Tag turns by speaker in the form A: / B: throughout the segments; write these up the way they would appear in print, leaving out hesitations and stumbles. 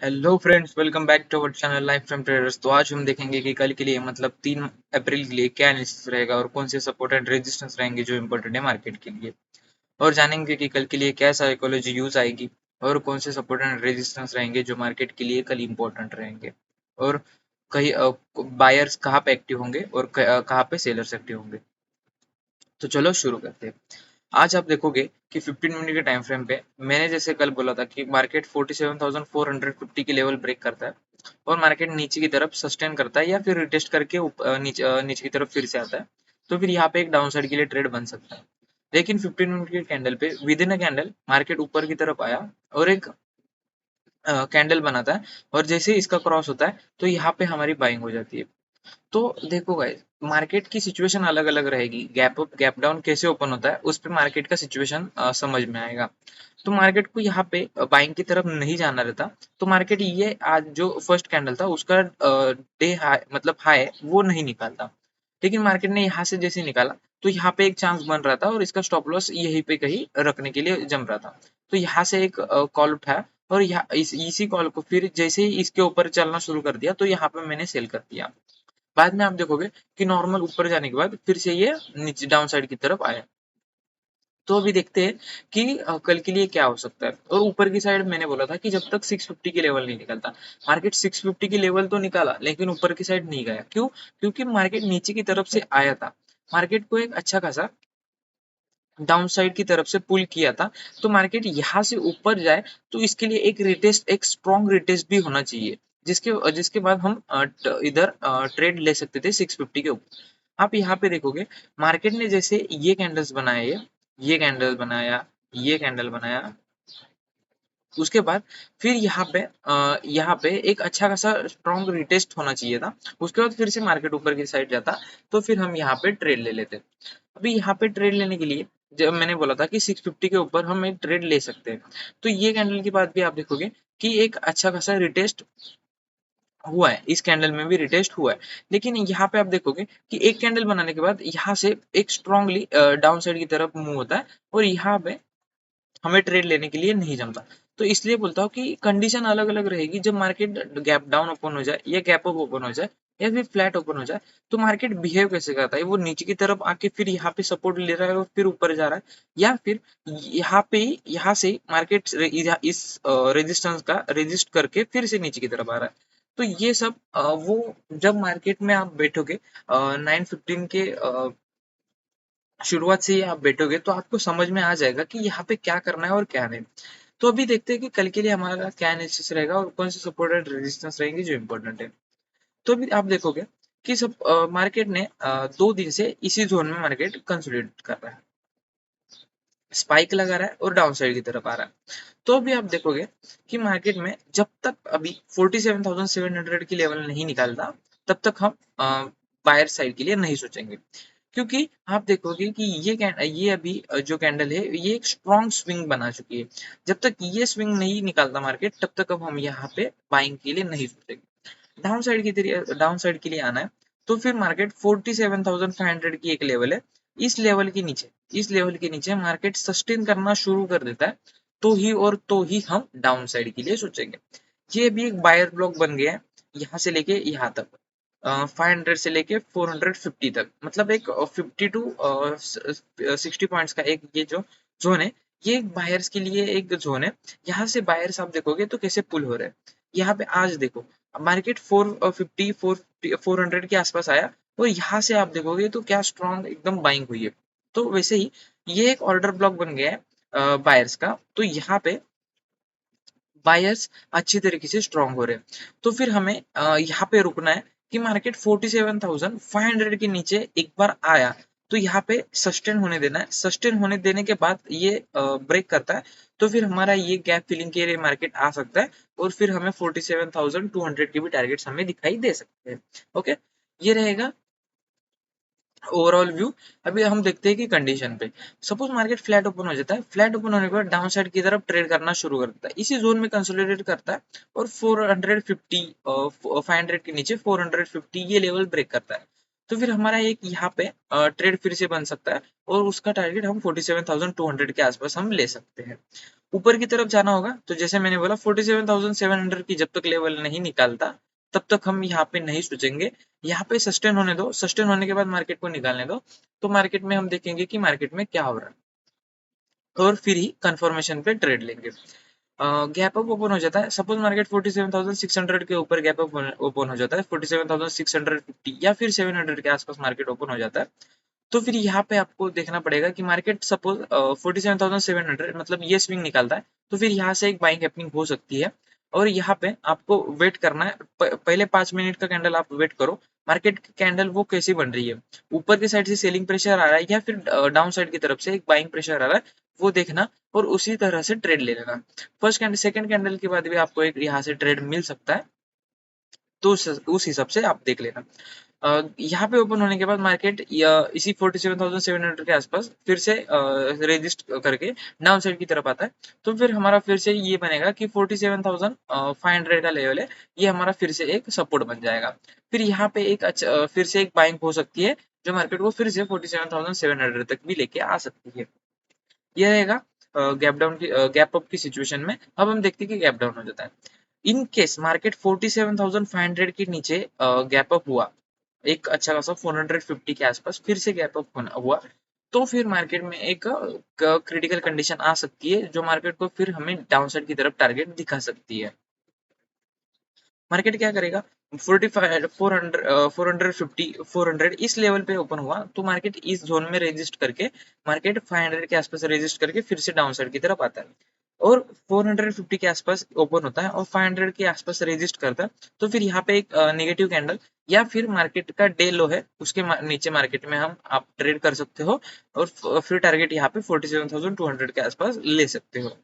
A: Hello friends, welcome back to our channel life from traders. तो आज हम देखेंगे कि कल के लिए मतलब 3 अप्रैल के लिए क्या एनालिसिस रहेगा और कौन से सपोर्ट एंड रेजिस्टेंस रहेंगे जो इम्पोर्टेंट है मार्केट के लिए। और जानेंगे कि कल के लिए क्या साइकोलॉजी यूज आएगी और कौन से सपोर्ट एंड रेजिस्टेंस रहेंगे जो मार्केट के लिए कल इम्पोर्टेंट रहेंगे। और कहीं बायर्स कहाँ पे एक्टिव होंगे और कहाँ पे सेलर्स एक्टिव होंगे। तो चलो शुरू करते हैं। आज आप देखोगे कि 15 मिनट के टाइम फ्रेम पे मैंने जैसे कल बोला था कि मार्केट 47,450 की लेवल ब्रेक करता है और मार्केट नीचे की तरफ सस्टेन करता है या फिर रिटेस्ट करके नीचे की तरफ फिर से आता है। तो फिर यहाँ पे एक डाउन साइड के लिए ट्रेड बन सकता है। लेकिन 15 मिनट के कैंडल पे with in a candle market ऊपर की तरफ आया और एक कैंडल बनाता है और जैसे ही इसका क्रॉस होता है तो यहाँ पे हमारी बाइंग हो जाती है। तो देखो गाइस, मार्केट की सिचुएशन अलग अलग रहेगी। गैप अप गैप डाउन कैसे ओपन होता है उस पे मार्केट का सिचुएशन समझ में आएगा। तो मार्केट को यहाँ पे बाइंग की तरफ नहीं जाना रहता। तो मार्केट ये आज जो फर्स्ट कैंडल था उसका डे हाई मतलब हाई वो नहीं निकालता। लेकिन मार्केट ने यहाँ से जैसे निकाला तो यहाँ पे एक चांस बन रहा था और इसका स्टॉप लॉस यहीं पे कहीं रखने के लिए जम रहा था। तो यहाँ से एक कॉल उठाया और यहाँ इसी कॉल को फिर जैसे ही इसके ऊपर चलना शुरू कर दिया तो यहाँ पे मैंने सेल कर दिया। बाद में आप देखोगे कि नॉर्मल ऊपर जाने के बाद फिर से ये नीचे डाउन साइड की तरफ आया। तो अभी देखते हैं कि कल के लिए क्या हो सकता है। और ऊपर की साइड मैंने बोला था कि जब तक 650 की लेवल नहीं निकलता, मार्केट 650 की लेवल तो निकाला लेकिन ऊपर की साइड नहीं गया। क्यों? क्योंकि मार्केट नीचे की तरफ से आया था। मार्केट को एक अच्छा खासा डाउन साइड की तरफ से पुल किया था। तो मार्केट यहाँ से ऊपर जाए तो इसके लिए एक रिटेस्ट एक स्ट्रॉन्ग रिटेस्ट भी होना चाहिए, जिसके जिसके बाद हम इधर ट्रेड ले सकते थे 650 के ऊपर। आप यहाँ पे देखोगे मार्केट ने जैसे ये कैंडल्स बनाए, ये कैंडल बनाया, ये कैंडल बनाया, उसके बाद फिर यहाँ पे एक अच्छा खासा स्ट्रॉन्ग रिटेस्ट होना चाहिए था। उसके बाद फिर से मार्केट ऊपर की साइड जाता तो फिर हम यहाँ पे ट्रेड ले लेते। अभी यहाँ पे ट्रेड लेने के लिए जब मैंने बोला था कि 650 के ऊपर हम एक ट्रेड ले सकते हैं। तो ये कैंडल के बाद भी आप देखोगे कि एक अच्छा खासा रिटेस्ट हुआ है, इस कैंडल में भी रिटेस्ट हुआ है। लेकिन यहाँ पे आप देखोगे कि एक कैंडल बनाने के बाद यहाँ से एक स्ट्रांगली डाउन साइड की तरफ मूव होता है और यहाँ पे हमें ट्रेड लेने के लिए नहीं जमता। तो इसलिए बोलता हूँ कि कंडीशन अलग अलग रहेगी। जब मार्केट गैप डाउन ओपन हो जाए या गैप अप ओपन हो जाए या फिर फ्लैट ओपन हो जाए तो मार्केट बिहेव कैसे करता है। वो नीचे की तरफ आके फिर यहाँ पे सपोर्ट ले रहा है और फिर ऊपर जा रहा है, या फिर यहाँ से मार्केट इस रेजिस्टेंस का रेजिस्ट करके फिर से नीचे की तरफ आ रहा है। तो ये सब वो जब मार्केट में आप बैठोगे 9:15 के शुरुआत से ही आप बैठोगे तो आपको समझ में आ जाएगा कि यहाँ पे क्या करना है और क्या नहीं। तो अभी देखते हैं कि कल के लिए हमारा क्या एनालिसिस रहेगा और कौन से सपोर्ट एंड रेजिस्टेंस रहेंगे जो इम्पोर्टेंट है। तो अभी आप देखोगे कि सब मार्केट ने 2 दिन से इसी जोन में मार्केट कंसोलिडेट कर रहा है, स्पाइक लगा रहा है और डाउन साइड की तरफ आ रहा है। तो अभी आप देखोगे कि मार्केट में जब तक अभी 47,700 की लेवल नहीं निकालता तब तक हम बायर साइड के लिए नहीं सोचेंगे। क्योंकि आप देखोगे कि ये अभी जो कैंडल है ये एक स्ट्रॉन्ग स्विंग बना चुकी है। जब तक ये स्विंग नहीं निकालता मार्केट तब तक अब हम यहाँ पे बाइंग के लिए नहीं सोचेंगे। डाउन साइड के लिए आना है तो फिर मार्केट 47,500 की एक लेवल है। इस लेवल के नीचे मार्केट सस्टेन करना शुरू कर देता है तो ही हम डाउन साइड के लिए सोचेंगे। ये भी एक बायर ब्लॉक बन गया है यहाँ से लेके यहाँ तक, 500 से लेके 450 तक, मतलब एक 50 to 60 पॉइंट्स का एक ये जो जोन है ये एक बायर्स के लिए एक जोन है। यहाँ से बायर्स आप देखोगे तो कैसे पुल हो रहे हैं। यहाँ पे आज देखो मार्केट 450 के आसपास आया और यहाँ से आप देखोगे तो क्या स्ट्रॉन्ग एकदम बाइंग हुई है। तो वैसे ही ये एक ऑर्डर ब्लॉक बन गया है बायर्स का। तो यहाँ पे बायर्स अच्छी तरीके से स्ट्रॉन्ग हो रहे हैं। तो फिर हमें यहाँ पे रुकना है कि मार्केट 47,500 के नीचे एक बार आया तो यहाँ पे सस्टेन होने देना है। सस्टेन होने देने के बाद ये ब्रेक करता है तो फिर हमारा ये गैप फिलिंग के लिए मार्केट आ सकता है और फिर हमें 47,200 के भी टारगेट्स हमें दिखाई दे सकते हैं। ओके, ये रहेगा ओवरऑल व्यू। अभी हम देखते हैं कि कंडीशन पे सपोज मार्केट फ्लैट ओपन हो जाता है, फ्लैट ओपन होने के बाद डाउन साइड की तरफ ट्रेड करना शुरू कर देता है, इसी जोन में कंसोलिडेट करता है और 450 500 के नीचे 450 ये लेवल ब्रेक करता है। तो फिर हमारा एक यहाँ पे ट्रेड फिर से बन सकता है और उसका टारगेट हम 47,200 के आसपास हम ले सकते हैं। ऊपर की तरफ जाना होगा तो जैसे मैंने बोला 47,700 की जब तक लेवल नहीं निकालता तब तक हम यहाँ पे नहीं सोचेंगे। यहाँ पे सस्टेन होने दो, सस्टेन होने के बाद मार्केट को निकालने दो, तो मार्केट में हम देखेंगे कि मार्केट में क्या हो रहा है और फिर ही कंफर्मेशन पे ट्रेड लेंगे। गैप अप ओपन हो जाता है, सपोज मार्केट 47,600 के ऊपर गैप अप ओपन हो जाता है, 47,650 या फिर 700 के आसपास मार्केट ओपन हो जाता है, तो फिर यहाँ पे आपको देखना पड़ेगा कि मार्केट सपोज 47,700 मतलब ये स्विंग निकालता है, तो फिर यहाँ से एक बाइंग हैपनिंग हो सकती है और यहाँ पे आपको वेट करना है। पहले 5 मिनट का कैंडल आप वेट करो, मार्केट की कैंडल वो कैसी बन रही है, ऊपर की साइड से सेलिंग प्रेशर आ रहा है या फिर डाउन साइड की तरफ से एक बाइंग प्रेशर आ रहा है, वो देखना और उसी तरह से ट्रेड ले लेना। फर्स्ट कैंडल सेकंड कैंडल के बाद भी आपको एक यहाँ से ट्रेड मिल सकता है, तो उस हिसाब से आप देख लेना। यहाँ पे ओपन होने के बाद मार्केट इसी 47,700 के आसपास फिर से रेजिस्ट करके डाउन साइड की तरफ आता है, तो फिर हमारा फिर से ये बनेगा कि 47,500 का लेवल है, ये हमारा फिर से एक सपोर्ट बन जाएगा। फिर यहाँ पे एक अच्छा फिर से एक बाइंग हो सकती है जो मार्केट को फिर से 47,700 तक भी लेके आ सकती है। ये रहेगा गैप डाउन की गैप अप की सिचुएशन में। अब हम देखते हैं कि गैप डाउन हो जाता है। इन केस मार्केट 47,500 के नीचे गैप अप हुआ, एक अच्छा खासा 450 के आसपास फिर से गैप अप हुआ, तो फिर मार्केट में एक क्रिटिकल कंडीशन आ सकती है जो मार्केट को फिर हमें डाउनसाइड की तरफ टारगेट दिखा सकती है। मार्केट क्या करेगा, 45 400 450 400 इस लेवल पे ओपन हुआ तो मार्केट इस जोन में रेजिस्ट करके मार्केट 500 के आसपास रेजिस्ट करके फिर से डाउन साइड की तरफ आता है और 450 के आसपास ओपन होता है और 500 के आसपास रेजिस्ट करता है, तो फिर यहाँ पे एक नेगेटिव कैंडल या फिर मार्केट का डे लो है उसके नीचे मार्केट में हम आप ट्रेड कर सकते हो और फिर टारगेट यहाँ पे 47,200 के आसपास ले सकते हो।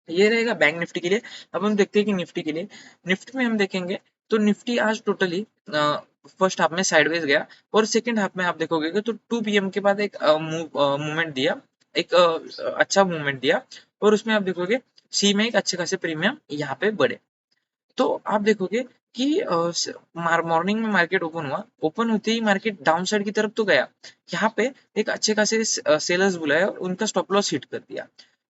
A: ये रहेगा बैंक निफ्टी के लिए। अब हम देखते हैं कि निफ्टी के लिए, निफ्टी में हम देखेंगे तो निफ्टी आज टोटली फर्स्ट हाफ में साइडवेज गया और सेकंड हाफ में आप देखोगे कि तो 2 PM के बाद एक मूवमेंट दिया, एक अच्छा मूवमेंट दिया और उसमें आप देखोगे सी में एक अच्छे खासे प्रीमियम यहाँ पे बढ़े। तो आप देखोगे कि मॉर्निंग में मार्केट ओपन हुआ, ओपन होते ही मार्केट डाउन साइड की तरफ तो गया, यहाँ पे एक अच्छे खासे सेलर्स बुलाए और उनका स्टॉप लॉस हिट कर दिया।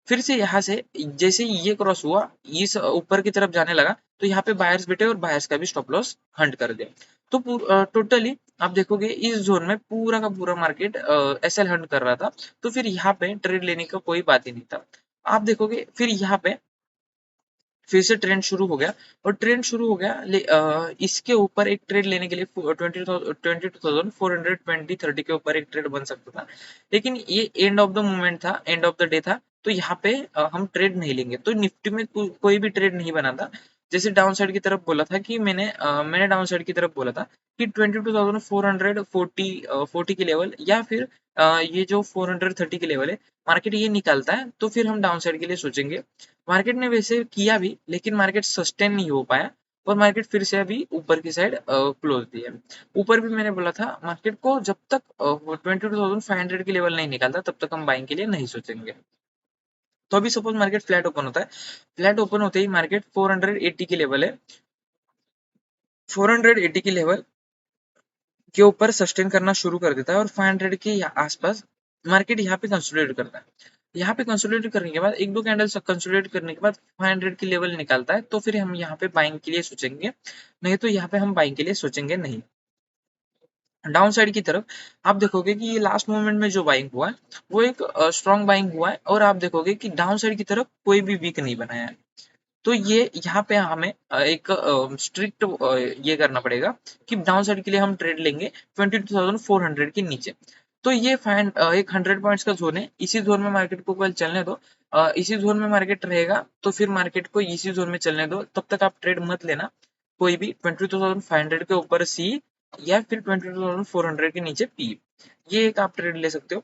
A: फिर से यहाँ से जैसे ही ये क्रॉस हुआ, इस ऊपर की तरफ जाने लगा, तो यहाँ पे बायर्स बैठे और बायर्स का भी स्टॉप लॉस हंट कर दिया। तो टोटली आप देखोगे इस जोन में पूरा का पूरा मार्केट एसएल हंट कर रहा था, तो फिर यहाँ पे ट्रेड लेने का कोई बात ही नहीं था। आप देखोगे फिर यहाँ पे फिर से ट्रेंड शुरू हो गया और ट्रेंड शुरू हो गया इसके ऊपर एक ट्रेड लेने के लिए 22,420 के ऊपर एक ट्रेड बन सकता था, लेकिन ये एंड ऑफ द मूवमेंट था, एंड ऑफ द डे था, तो यहाँ पे हम ट्रेड नहीं लेंगे। तो निफ्टी में कोई भी ट्रेड नहीं बना था। जैसे डाउन साइड की तरफ बोला था कि मैंने डाउन साइड की तरफ बोला था कि 22,440 की लेवल या फिर ये जो 430 की लेवल है, मार्केट ये निकालता है तो फिर हम डाउन साइड के लिए सोचेंगे। मार्केट ने वैसे किया भी लेकिन मार्केट सस्टेन नहीं हो पाया और मार्केट फिर से अभी ऊपर की साइड क्लोज दिया। ऊपर भी मैंने बोला था मार्केट को जब तक 22,500 की लेवल नहीं निकालता तब तक हम बाइंग के लिए नहीं सोचेंगे। तो अभी सपोज मार्केट फ्लैट ओपन होता है, फ्लैट ओपन होते ही मार्केट 480 की लेवल है, 480 की लेवल के ऊपर सस्टेन करना शुरू कर देता है और 500 के आसपास मार्केट यहाँ पे कंसोलिडेट करता है। यहाँ पे कंसोलिडेट करने के बाद एक दो कैंडल कंसोलिडेट करने के बाद 500 की लेवल निकालता है, तो फिर हम यहाँ पे बाइंग के लिए सोचेंगे, नहीं तो यहाँ पे हम बाइंग के लिए सोचेंगे नहीं। डाउन साइड की तरफ आप देखोगे कि ये लास्ट मोमेंट में जो बाइंग हुआ है वो एक स्ट्रॉन्ग बाइंग हुआ है और आप देखोगे कि डाउन साइड की तरफ कोई भी वीक नहीं बनाया है। तो ये यहाँ पे हमें एक स्ट्रिक्ट ये करना पड़ेगा कि डाउन साइड के लिए हम ट्रेड लेंगे 22,400 के नीचे। तो ये फाइन एक 100 पॉइंट्स का जोन है, इसी जोन में मार्केट को कल चलने दो। इसी जोन में मार्केट रहेगा तो फिर मार्केट को इसी जोन में चलने दो, तब तक आप ट्रेड मत लेना कोई भी 22,500 के ऊपर सी या फिर 22,400 के नीचे पी, ये एक आप ट्रेड ले सकते हो।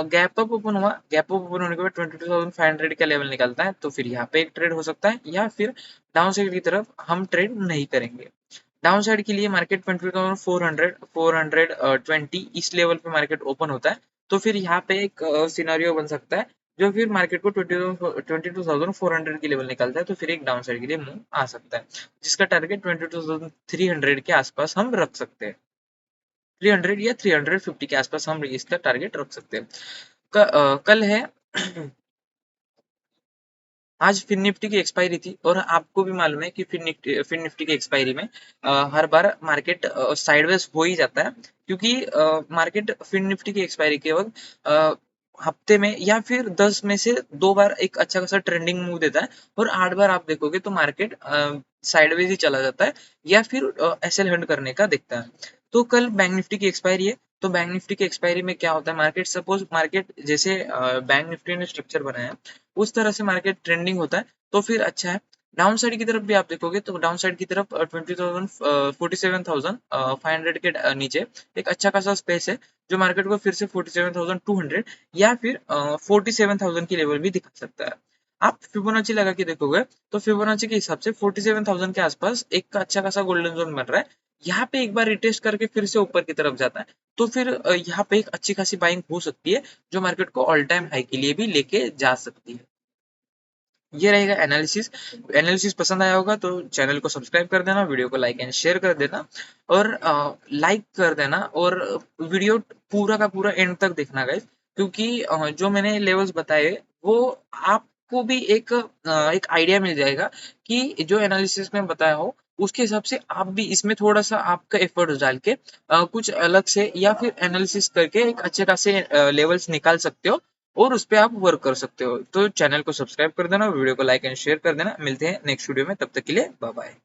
A: गैप अप ओपन हुआ, गैप अप ओपन होने के बाद 22,500 का लेवल निकलता है, तो फिर यहाँ पे एक ट्रेड हो सकता है या फिर डाउन साइड की तरफ हम ट्रेड नहीं करेंगे। डाउन साइड के लिए मार्केट 22,400 420 इस लेवल पे मार्केट ओपन होता है, तो फिर यहाँ पे एक सिनारियो बन सकता है जो फिर मार्केट को 22,400 की लेवल निकलता है, तो फिर एक डाउन साइड के लिए मूव आ सकता है जिसका टारगेट 22,300 के आसपास हम रख सकते हैं। 300 या 350 के आसपास हम इसका टारगेट रख सकते हैं। कल है आज फिन निफ्टी की एक्सपायरी थी और आपको भी मालूम है कि फिन निफ्टी की एक्सपायरी में हर बार मार्केट साइडवेज हो ही जाता है, क्योंकि मार्केट फिन निफ्टी की एक्सपायरी के वक्त हफ्ते में या फिर 10 में से 2 बार एक अच्छा खासा ट्रेंडिंग मूव देता है, और 8 बार आप देखोगे तो मार्केट साइडवेज ही चला जाता है या फिर एसएल हंट करने का दिखता है। तो कल बैंक निफ्टी की एक्सपायरी है, तो बैंक निफ्टी की एक्सपायरी में क्या होता है, मार्केट सपोज मार्केट जैसे बैंक निफ्टी ने स्ट्रक्चर बनाया है उस तरह से मार्केट ट्रेंडिंग होता है तो फिर अच्छा है। डाउन साइड की तरफ भी आप देखोगे तो डाउन साइड की तरफ 20,000 47,500 के नीचे एक अच्छा खासा स्पेस है जो मार्केट को फिर से 47,200 या फिर 47,000 की लेवल भी दिखा सकता है। आप फिबोनाची लगा के देखोगे तो फिबोनाची के हिसाब से 47,000 के आसपास एक अच्छा खासा गोल्डन जोन बन रहा है। यहाँ पे एक बार रिटेस्ट करके फिर से ऊपर की तरफ जाता है तो फिर यहाँ पे एक अच्छी खासी बाइंग हो सकती है जो मार्केट को ऑल टाइम हाई के लिए भी लेके जा सकती है। ये रहेगा एनालिसिस। एनालिसिस पसंद आया होगा तो चैनल को सब्सक्राइब कर देना, वीडियो को लाइक एंड शेयर कर देना और लाइक कर देना और वीडियो पूरा का पूरा एंड तक देखना गाइस, क्योंकि जो मैंने लेवल्स बताए वो आपको भी एक आइडिया मिल जाएगा कि जो एनालिसिस में बताया हो उसके हिसाब से आप भी इसमें थोड़ा सा आपका एफर्ट डाल के कुछ अलग से या फिर एनालिसिस करके एक अच्छे खासे लेवल्स निकाल सकते हो और उस पे आप वर्क कर सकते हो। तो चैनल को सब्सक्राइब कर देना, वीडियो को लाइक एंड शेयर कर देना। मिलते हैं नेक्स्ट वीडियो में, तब तक के लिए बाय बाय।